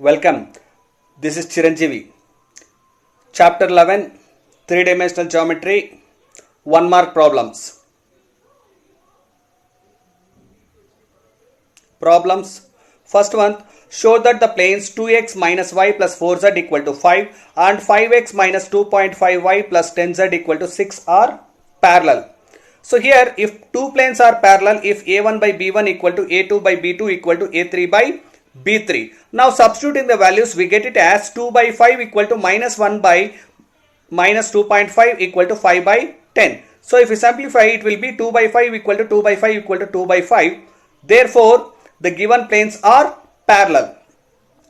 Welcome. This is Chiranjeevi. Chapter 11 3-dimensional geometry 1 mark problems. First one, show that the planes 2x minus y plus 4z equal to 5 and 5x minus 2.5y plus 10z equal to 6 are parallel. So here if two planes are parallel, if a1 by b1 equal to a2 by b2 equal to a3 by b3. Now substituting the values, we get it as 2 by 5 equal to minus 1 by minus 2.5 equal to 5 by 10. So if we simplify, it will be 2 by 5 equal to 2 by 5 equal to 2 by 5. Therefore, the given planes are parallel.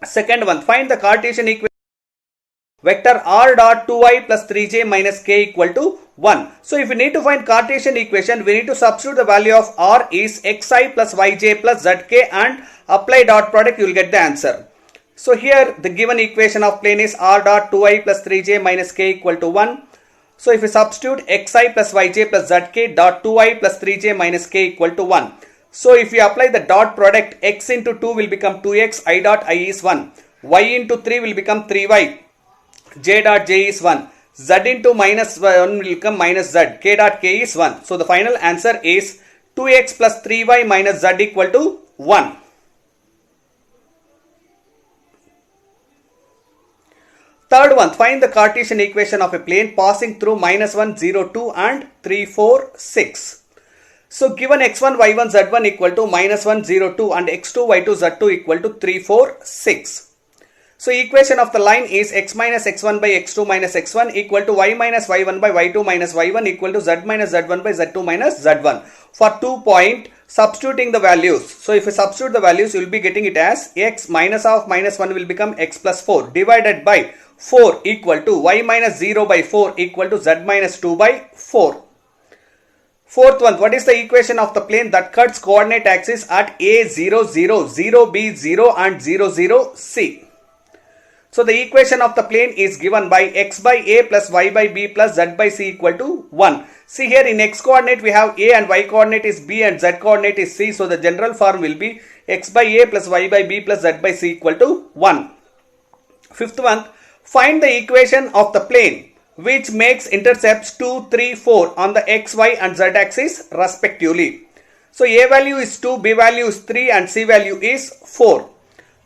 Second one, find the Cartesian equation vector r dot 2i plus 3j minus k equal to 1. So if we need to find Cartesian equation, we need to substitute the value of r is xi plus yj plus zk and apply dot product, you will get the answer. So here the given equation of plane is r dot 2i plus 3j minus k equal to 1. So if we substitute xi plus yj plus zk dot 2i plus 3j minus k equal to 1. So if we apply the dot product, x into 2 will become 2x, I dot I is 1. Y into 3 will become 3y, j dot j is 1. Z into minus 1 will become minus z, k dot k is 1. So the final answer is 2x plus 3y minus z equal to 1. Third one, find the Cartesian equation of a plane passing through minus 1, 0, 2 and 3, 4, 6. So given x1, y1, z1 equal to minus 1, 0, 2 and x2, y2, z2 equal to 3, 4, 6. So equation of the line is x minus x1 by x2 minus x1 equal to y minus y1 by y2 minus y1 equal to z minus z1 by z2 minus z1. For 2 point, substituting the values. So if we substitute the values, you will be getting it as x minus of minus 1 will become x plus 4 divided by 4 equal to y minus 0 by 4 equal to z minus 2 by 4. Fourth one, what is the equation of the plane that cuts coordinate axis at a 0 0, 0 b 0 and 0 0 c? So the equation of the plane is given by x by a plus y by b plus z by c equal to 1. See here in x coordinate we have a and y coordinate is b and z coordinate is c. So the general form will be x by a plus y by b plus z by c equal to 1. Fifth one, find the equation of the plane which makes intercepts 2, 3, 4 on the x, y and z axis respectively. So a value is 2, b value is 3 and c value is 4.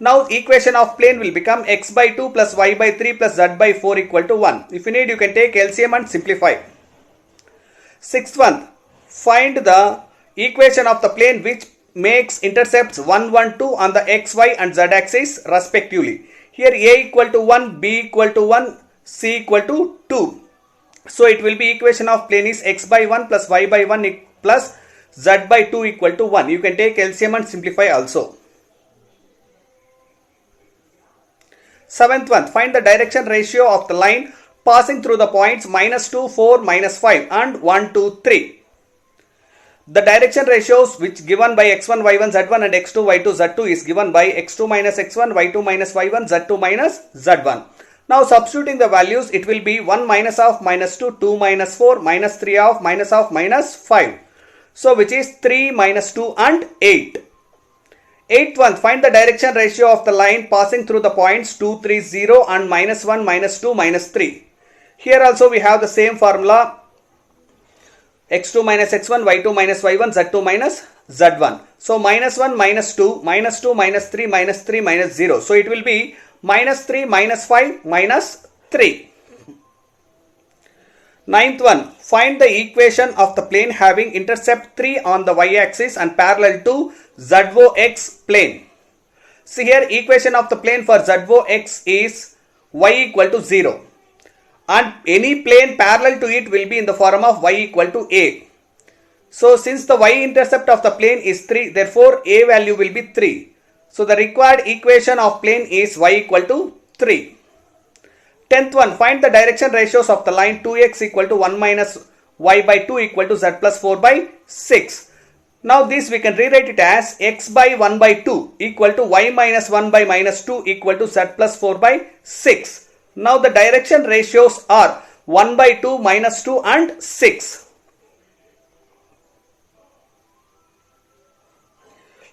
Now equation of plane will become x by 2 plus y by 3 plus z by 4 equal to 1. If you need, you can take LCM and simplify. Sixth one, find the equation of the plane which makes intercepts 1, 1, 2 on the x, y and z axis respectively. Here a equal to 1, b equal to 1, c equal to 2. So it will be equation of plane is x by 1 plus y by 1 plus z by 2 equal to 1. You can take LCM and simplify also. Seventh one, find the direction ratio of the line passing through the points minus 2, 4, minus 5 and 1, 2, 3. The direction ratios which given by x1, y1, z1 and x2, y2, z2 is given by x2 minus x1, y2 minus y1, z2 minus z1. Now substituting the values, it will be 1 minus of minus 2, 2 minus 4, minus 3 of minus 5. So which is 3 minus 2 and 8. Eighth one, find the direction ratio of the line passing through the points 2, 3, 0 and minus 1, minus 2, minus 3. Here also we have the same formula, x2 minus x1, y2 minus y1, z2 minus z1. So minus 1, minus 2, minus 2, minus 3, minus 3, minus 0. So it will be minus 3, minus 5, minus 3. Ninth one, find the equation of the plane having intercept 3 on the y-axis and parallel to ZOX plane. See here equation of the plane for ZOX is y equal to 0. And any plane parallel to it will be in the form of y equal to a. So since the y-intercept of the plane is 3, therefore a value will be 3. So the required equation of plane is y equal to 3. Tenth one, find the direction ratios of the line 2x equal to 1 minus y by 2 equal to z plus 4 by 6. Now this we can rewrite it as x by 1 by 2 equal to y minus 1 by minus 2 equal to z plus 4 by 6. Now the direction ratios are 1 by 2, minus 2 and 6.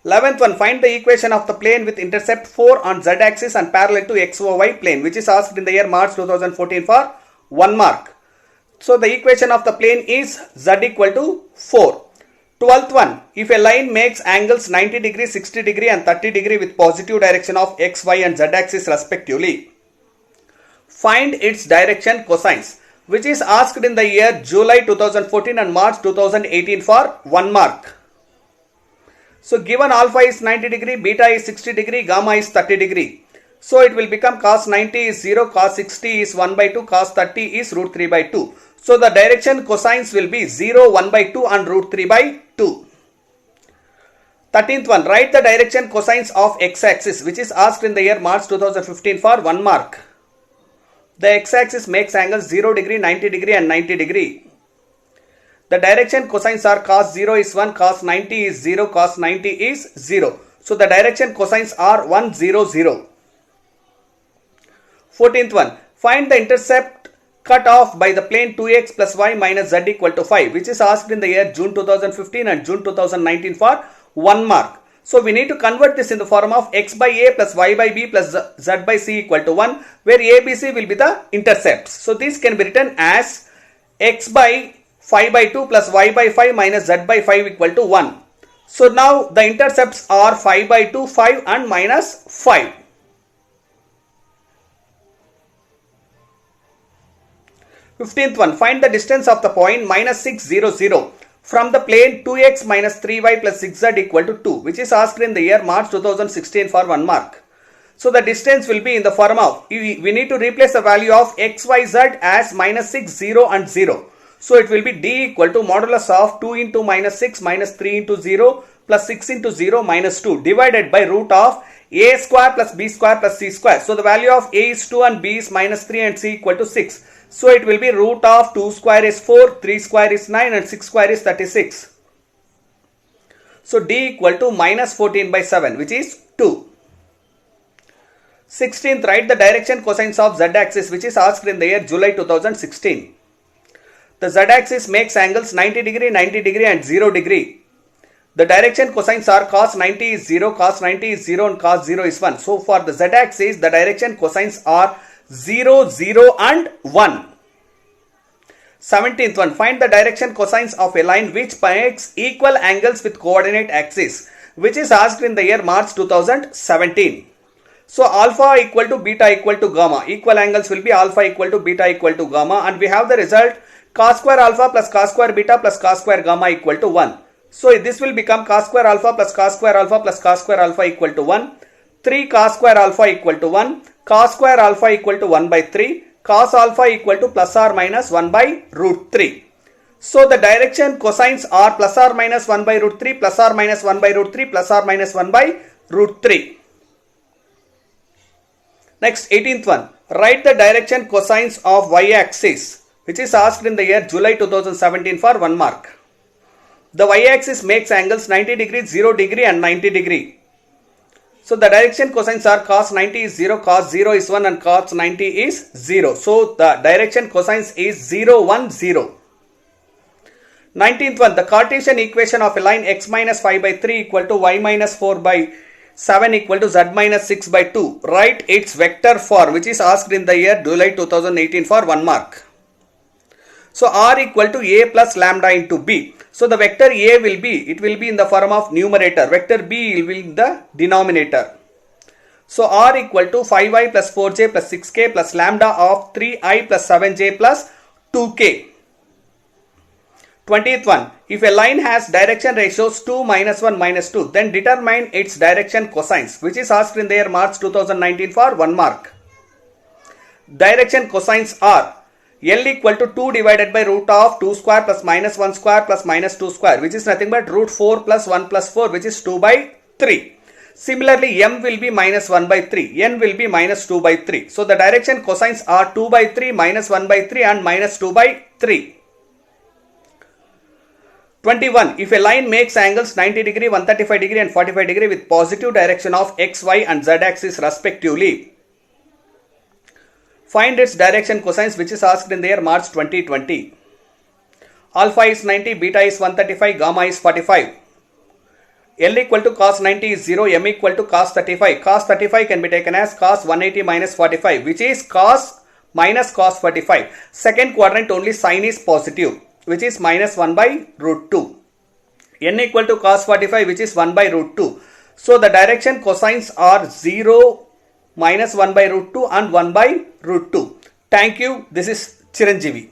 11th one, find the equation of the plane with intercept 4 on z-axis and parallel to xy plane, which is asked in the year March 2014 for 1 mark. So the equation of the plane is z equal to 4. 12th one, if a line makes angles 90 degree, 60 degree and 30 degree with positive direction of x, y and z axis respectively, find its direction cosines, which is asked in the year July 2014 and March 2018 for 1 mark. So given alpha is 90 degree, beta is 60 degree, gamma is 30 degree. So it will become cos 90 is 0, cos 60 is 1 by 2, cos 30 is root 3 by 2. So the direction cosines will be 0, 1 by 2 and root 3 by 2. 13th one, write the direction cosines of x-axis, which is asked in the year March 2015 for 1 mark. The x-axis makes angles 0 degree, 90 degree and 90 degree. The direction cosines are cos 0 is 1, cos 90 is 0, cos 90 is 0. So the direction cosines are 1, 0, 0. 14th one, find the intercept cut off by the plane 2x plus y minus z equal to 5, which is asked in the year June 2015 and June 2019 for 1 mark. So we need to convert this in the form of x by a plus y by b plus z by c equal to 1, where a, b, c will be the intercepts. So this can be written as x by 5 by 2 plus y by 5 minus z by 5 equal to 1. So now the intercepts are 5 by 2, 5 and minus 5. 15th one, find the distance of the point minus 6, 0, 0 from the plane 2x minus 3y plus 6z equal to 2, which is asked in the year March 2016 for 1 mark. So the distance will be in the form of, we need to replace the value of x, y, z as minus 6, 0 and 0. So it will be d equal to modulus of 2 into minus 6 minus 3 into 0 plus 6 into 0 minus 2 divided by root of a square plus b square plus c square. So the value of a is 2 and b is minus 3 and c equal to 6. So it will be root of 2 square is 4, 3 square is 9 and 6 square is 36. So d equal to minus 14 by 7, which is 2. 16th, write the direction cosines of z-axis, which is asked in the year July 2016. The z-axis makes angles 90 degree, 90 degree and 0 degree. The direction cosines are cos 90 is 0, cos 90 is 0 and cos 0 is 1. So for the z-axis, the direction cosines are 0, 0 and 1. 17th one, find the direction cosines of a line which makes equal angles with coordinate axis, which is asked in the year March 2017. So alpha equal to beta equal to gamma. Equal angles will be alpha equal to beta equal to gamma, and we have the result cos square alpha plus cos square beta plus cos square gamma equal to 1. So this will become cos square alpha plus cos square alpha plus cos square alpha equal to 1. 3 cos square alpha equal to 1. Cos square alpha equal to 1 by 3. Cos alpha equal to plus or minus 1 by root 3. So the direction cosines are plus or minus 1 by root 3, plus or minus 1 by root 3, plus or minus 1 by root 3. Next, 18th one, write the direction cosines of y-axis, which is asked in the year July 2017 for 1 mark. The y-axis makes angles 90 degree, 0 degree and 90 degree. So the direction cosines are cos 90 is 0, cos 0 is 1 and cos 90 is 0. So the direction cosines is 0, 1, 0. 19th one, the Cartesian equation of a line x minus 5 by 3 equal to y minus 4 by 7 equal to z minus 6 by 2. Write its vector form, which is asked in the year July 2018 for 1 mark. So r equal to a plus lambda into b. So the vector a will be in the form of numerator. Vector b will be in the denominator. So r equal to 5i plus 4j plus 6k plus lambda of 3i plus 7j plus 2k. 20th one, if a line has direction ratios 2, minus 1, minus 2, then determine its direction cosines, which is asked in the year March 2019 for 1 mark. Direction cosines are L equal to 2 divided by root of 2 square plus minus 1 square plus minus 2 square, which is nothing but root 4 plus 1 plus 4, which is 2 by 3. Similarly, m will be minus 1 by 3, n will be minus 2 by 3. So the direction cosines are 2 by 3, minus 1 by 3 and minus 2 by 3. 21. If a line makes angles 90 degree, 135 degree and 45 degree with positive direction of x, y and z axis respectively, find its direction cosines, which is asked in the year March 2020. Alpha is 90, beta is 135, gamma is 45. L equal to cos 90 is 0, M equal to cos 35. Cos 35 can be taken as cos 180 minus 45, which is cos minus cos 45. Second quadrant only sign is positive, which is minus 1 by root 2. N equal to cos 45, which is 1 by root 2. So the direction cosines are 0, minus 1 by root 2 and 1 by root 2. Thank you. This is Chiranjeevi.